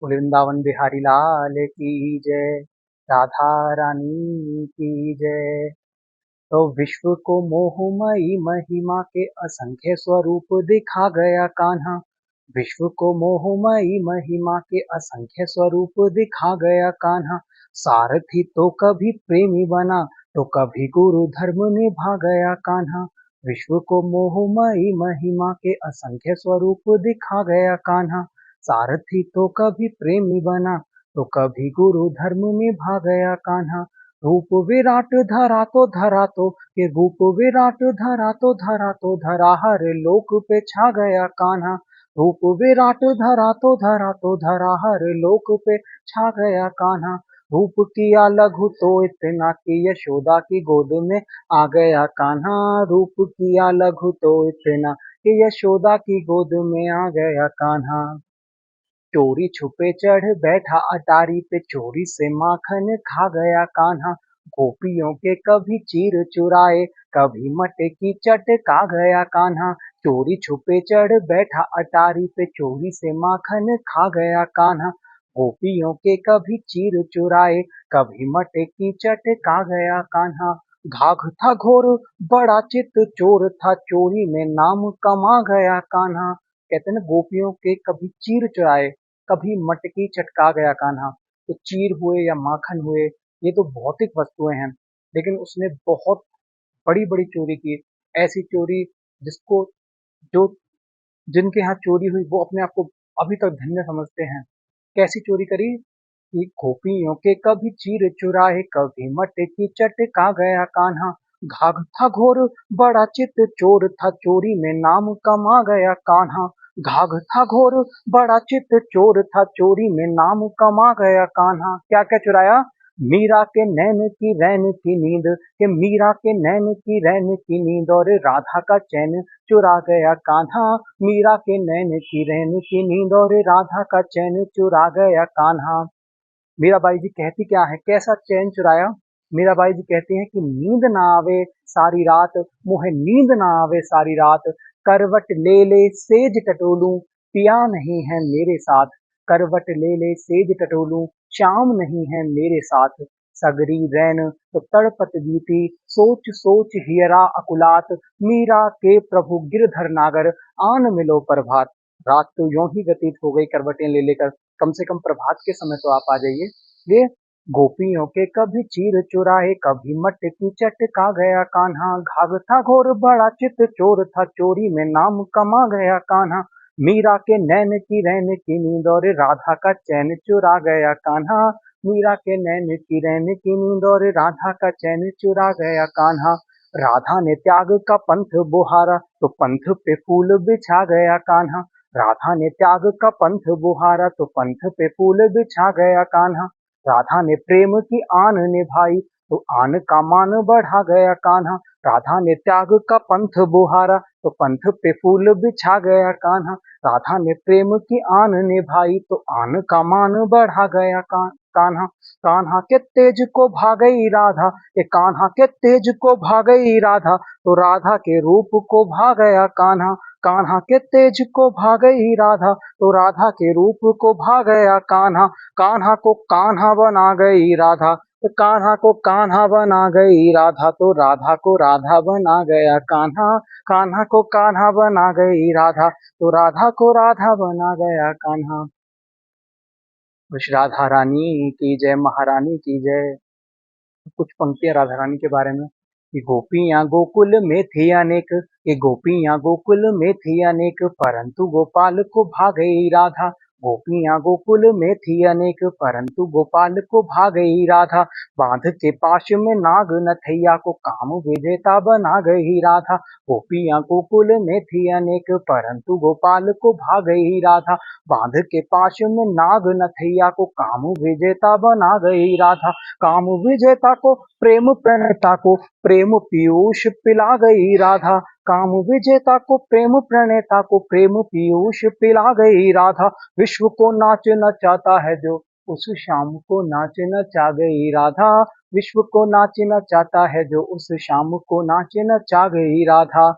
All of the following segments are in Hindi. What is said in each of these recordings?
वृंदावन बिहारी लाल की जय। राधा रानी की जय। तो विश्व को मोहमयी महिमा के असंख्य स्वरूप दिखा गया कान्हा। विश्व को मोहमयी महिमा के असंख्य स्वरूप दिखा गया कान्हा। सारथी तो कभी प्रेमी बना, तो कभी गुरु धर्म निभा गया कान्हा। विश्व को मोहमयी महिमा के असंख्य स्वरूप दिखा गया कान्हा। सारथी तो कभी प्रेमी बना, तो कभी गुरु धर्म निभा गया कान्हा। रूप विराट धरा तो ये रूप विराट धरा हर लोक पे छा गया कान्हा। रूप विराट धरा हर लोक पे छा गया कान्हा। रूप किया लघु तो इतना कि यशोदा की गोद में आ गया कान्हा। रूप किया लघु तो इतना कि यशोदा की गोद में आ गया कान्हा। चोरी छुपे चढ़ बैठा अटारी पे, चोरी से माखन खा गया कान्हा। गोपियों के कभी चीर चुराए, कभी मटे की चटका गया कान्हा। चोरी छुपे चढ़ बैठा अटारी पे, चोरी से माखन खा गया कान्हा। गोपियों के कभी चीर चुराए, कभी मटे की चटका गया कान्हा। घाघ था घोर बड़ा चित चोर था, चोरी में नाम कमा गया कान्हा। कहते हैं ना, गोपियों के कभी चीर चुराए, कभी मटकी चटका गया कान्हा। तो चीर हुए या माखन हुए, ये तो भौतिक वस्तुएं हैं, लेकिन उसने बहुत बड़ी बड़ी चोरी की। ऐसी चोरी जिसको जो जिनके यहाँ चोरी हुई वो अपने आप को अभी तक धन्य समझते हैं। कैसी चोरी करी कि गोपियों के कभी चीर चुराए, कभी मटकी चटका गया कान्हा। घाघ था घोर बड़ा चित चोर था, चोरी में नाम कमा गया कान्हा। घाघ था घोर बड़ा चित चोर था, चोरी में नाम कमा गया कान्हा। क्या क्या चुराया? मीरा के नैन की रैन की नींद, के मीरा के नैन की रैन की नींद और राधा का चैन चुरा गया कान्हा। मीरा के नैन की रैन की नींद और राधा का चैन चुरा गया कान्हा। मीराबाई जी कहती क्या है, कैसा चैन चुराया? मीराबाई जी कहती हैं कि नींद ना आवे सारी रात, मुहे नींद ना आवे सारी रात। करवट ले ले सेज टटोलूं, पिया नहीं है मेरे साथ। करवट ले ले सेज टटोलूं, श्याम नहीं है मेरे साथ। सगरी रैन तो तड़पत बीती, सोच सोच हियरा अकुलात। मीरा के प्रभु गिरधर नागर, आन मिलो प्रभात। रात तो यूं ही व्यतीत हो गई करवटें ले लेकर, कम से कम प्रभात के समय तो आप आ जाइए। ये गोपियों के कभी चीर चुराए, कभी मटकी चटका गया कान्हा। घाघ था घोर बड़ा चित चोर था, चोरी में नाम कमा गया कान्हा। मीरा के नैन की रैन की नींद और राधा का चैन चुरा गया कान्हा। मीरा के नैन की रैन की नींद और राधा का चैन चुरा गया कान्हा। राधा ने त्याग का पंथ बुहारा, तो पंथ पे फूल बिछा गया कान्हा। राधा ने त्याग का पंथ बुहारा, तो पंथ पे फूल बिछा गया कान्हा। राधा ने प्रेम की आन निभाई, तो आन का मान बढ़ा गया कान्हा। राधा ने त्याग का पंथ बुहारा, तो पंथ पे फूल बिछा गया कान्हा। राधा ने प्रेम की आन निभाई, तो आन का मान बढ़ा गया कान्हा। कान्हा के तेज को भागई राधा, ये कान्हा के तेज को भागई राधा, तो राधा के रूप को भागया कान्हा। कान्हा के तेज को भागई राधा, तो राधा के रूप को भागया कान्हा। कान्हा को कान्हा बना गई राधा, तो कान्हा को कान्हा बना गई राधा, तो राधा को राधा बना गया कान्हा। कान्हा को कान्हा बना गई राधा, तो राधा को राधा बना गया कान्हा। विश राधा रानी की जय, महारानी की जय। कुछ पंक्तियां राधा रानी के बारे में कि गोपियां गोकुल में थी अनेक, ये गोपियां गोकुल में थी अनेक, परंतु गोपाल को भा गई राधा। गोपियां गोकुल में थी अनेक, परंतु गोपाल को भा गई राधा। बांध के पाश में नाग नथैया को काम विजेता बना गई राधा। गोपियां गोकुल में थी अनेक, परंतु गोपाल को भा गई राधा। बांध के पाश में नाग नथैया को काम विजेता बना गई राधा। काम विजेता को प्रेम प्रणेता को प्रेम पीयूष पिला गई राधा। काम विजेता को प्रेम प्रणेता को प्रेम पीयूष पिला गई राधा। विश्व को नाच नचाता है जो, उस शाम को नाच नचा गई राधा। विश्व को नाच नचाता है जो, उस शाम को नाच नचा गई राधा।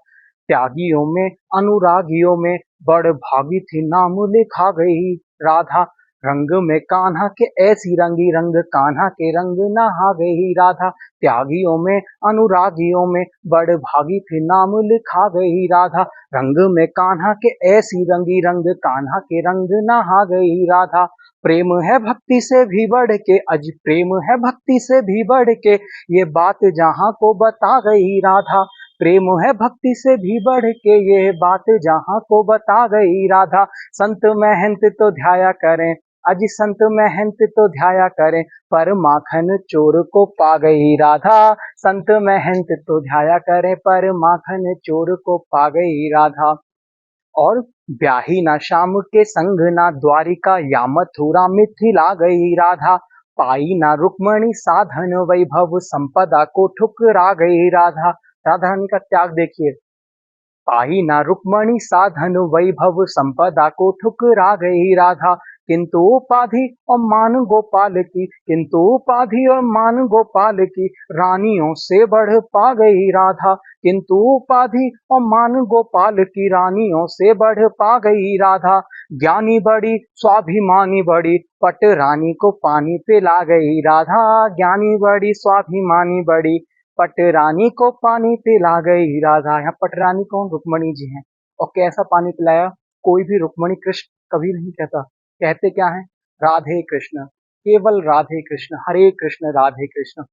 त्यागियों में अनुरागियों में बड़ भागी थी, नाम लिखा गई राधा। रंग में कान्हा के ऐसी रंगी रंग, कान्हा के रंग नहा गई राधा। त्यागियों में अनुरागियों में बड़ भागी थी, नाम लिखा गई राधा। रंग में कान्हा के ऐसी रंगी रंग, कान्हा के रंग नहा गई राधा। प्रेम है भक्ति से भी बढ़ के, अज प्रेम है भक्ति से भी बढ़ के, ये बात जहां को बता गई राधा। प्रेम है भक्ति से भी बढ़ के, ये बात जहां को बता गई राधा। संत महंत तो ध्याया करें, अजी संत महंत तो ध्याया करें, पर माखन चोर को पा गई राधा। संत महंत तो ध्याया करें, पर माखन चोर को पा गई राधा। और ब्याही ना श्याम के संग, ना द्वारिका या मथुरा मिथिला गई राधा। पाई ना रुक्मणी साधन वैभव, संपदा को ठुकरा गई राधा। राधा रानी का त्याग देखिए, पाई ना रुक्मणी साधन वैभव, संपदा को ठुकरा गई राधा। किंतु उपाधि और मान गोपाल की, किंतु उपाधि और मान गोपाल की, रानियों से बढ़ पा गई राधा। किंतु उपाधि और मान गोपाल की, रानियों से बढ़ पा गई राधा। ज्ञानी बड़ी स्वाभिमानी बड़ी, पट रानी को पानी पिला गई राधा। ज्ञानी बड़ी स्वाभिमानी बड़ी, पटरानी को पानी पिला गई राधा। यहाँ पटरानी कौन? रुक्मणी जी हैं। और कैसा पानी पिलाया? कोई भी रुक्मणी कृष्ण कभी नहीं कहता, कहते क्या है? राधे कृष्ण, केवल राधे कृष्ण, हरे कृष्ण राधे कृष्ण।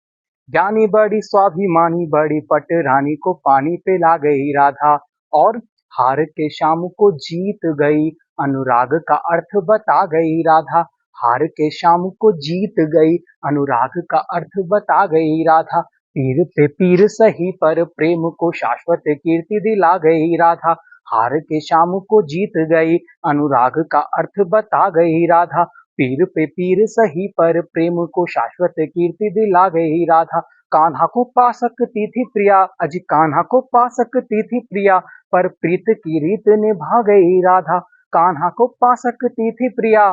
ज्ञानी बड़ी स्वाभिमानी बड़ी, पटरानी को पानी पिला गई राधा। और हार के शाम को जीत गई, अनुराग का अर्थ बता गई राधा। हार के शाम को जीत गई, अनुराग का अर्थ बता गई राधा। पीर पे पीर सही, पर प्रेम को शाश्वत कीर्ति दिला गई राधा। हार के शाम को जीत गई, अनुराग का अर्थ बता गई राधा। पीर पे पीर सही, पर प्रेम को शाश्वत कीर्ति दिला गई राधा। कान्हा को पा सकती थी प्रिया, अजी कान्हा को पा सकती थी प्रिया, पर प्रीत की रीत निभा गई राधा। कान्हा को पा सकती थी प्रिया,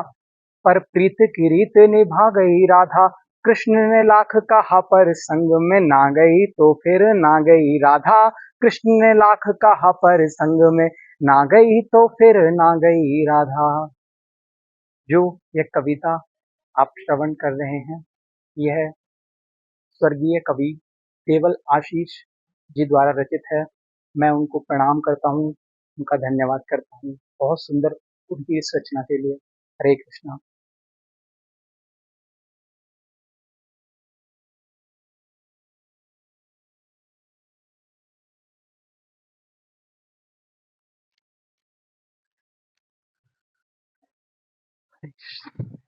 पर प्रीत की रीत निभा गई राधा। कृष्ण ने लाख कहा, पर संग में ना गई तो फिर ना गई राधा। कृष्ण ने लाख कहा, पर संग में ना गई तो फिर ना गई राधा। जो यह कविता आप श्रवण कर रहे हैं, यह स्वर्गीय कवि केवल आशीष जी द्वारा रचित है। मैं उनको प्रणाम करता हूँ, उनका धन्यवाद करता हूँ बहुत सुंदर उनकी इस रचना के लिए। हरे कृष्णा। हरे कृष्णा।